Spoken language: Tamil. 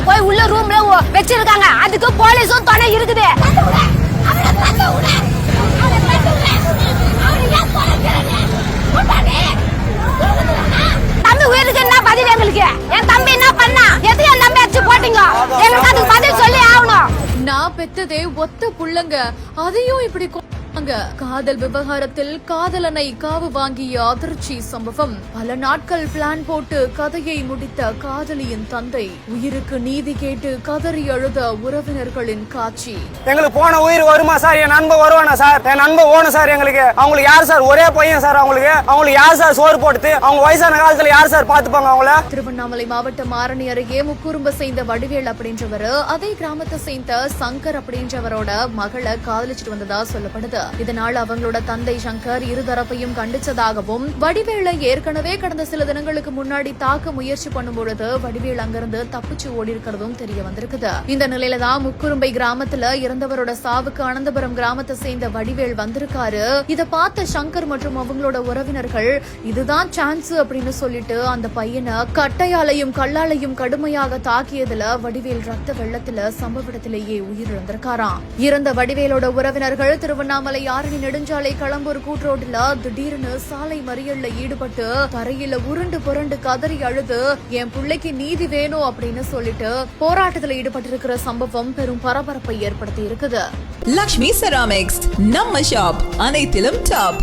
போய் உள்ள ரூம்ல வச்சிருக்காங்க. அதுக்கு போலீஸும் துணை இருக்குது. தம்பி உயிருக்கு என்ன பதில் எங்களுக்கு? என் தம்பி என்ன பண்ணா? எது என் தம்பி அடிச்சு போட்டீங்க? எங்களுக்கு அதுக்கு பதில் சொல்லி ஆகணும். நான் பெத்ததே ஒத்த புள்ளங்க, அதையும் இப்படி காதல் விவகாரத்தில் காதலனை காவு வாங்கிய அதிர்ச்சி சம்பவம். பல நாட்கள் பிளான் போட்டு கதையை முடித்த காதலியின் தந்தை உயிருக்கு நீதி கேட்டு கதறி அழுத உறவினர்களின் காட்சி. எங்களுக்கு போன உயிர் வருமா சார்? என் நண்பன் வருவானா சார்? என் நண்பன் ஓணும் சார். எங்களுக்கு அவங்களுக்கு யார் சார்? ஒரே பையன் சார். அவங்களுக்கு யார் சார் சோறு போட்டு? அவங்க வயசான காலத்துல யார் சார் பாத்துப்பாங்க அவங்கள? திருவண்ணாமலை மாவட்டம் ஆரணி அருகே முக்குறும்ப சேர்ந்த வடிவேல் அப்படின்றவர் அதே கிராமத்தை சேர்ந்த சங்கர் அப்படின்றவரோட மகளை காதலிச்சுட்டு வந்ததா சொல்லப்படுது. இதனால் அவங்களோட தந்தை சங்கர் இருதரப்பையும் கண்டிச்சதாகவும் வடிவேலை ஏற்கனவே கடந்த சில தினங்களுக்கு முன்னாடி தாக்க முயற்சி பண்ணும் பொழுது வடிவேல் அங்கிருந்து தப்பிச்சு ஓடி இருக்கிறதும் தெரிய வந்திருக்குது. இந்த நிலையில தான் முக்குறும்பை கிராமத்துல இறந்தவரோட சாவுக்கு அனந்தபுரம் கிராமத்தை சேர்ந்த வடிவேல் வந்திருக்காரு. இத பார்த்த சங்கர் மற்றும் அவங்களோட உறவினர்கள் இதுதான் சான்ஸ் அப்படின்னு சொல்லிட்டு அந்த பையனை கட்டையாலையும் கல்லாலையும் கடுமையாக தாக்கியதுல வடிவேல் ரத்த வெள்ளத்துல சம்பவ இடத்திலேயே உயிரிழந்திருக்காராம். இறந்த வடிவேலோட உறவினர்கள் திருவண்ணாமலை ஆரணி நெடுஞ்சாலை களம்பூர் கூட்ரோட்ல திடீர்னு சாலை மறியல்ல ஈடுபட்டு தரையில உருண்டு புரண்டு கதறி அழுது என் பிள்ளைக்கு நீதி வேணும் அப்படின்னு சொல்லிட்டு போராட்டத்தில் ஈடுபட்டிருக்கிற சம்பவம் பெரும் பரபரப்பை ஏற்படுத்தி இருக்குது. லக்ஷ்மி செராமிக்ஸ் நம்ம ஷாப் அனைத்திலும் டாப்.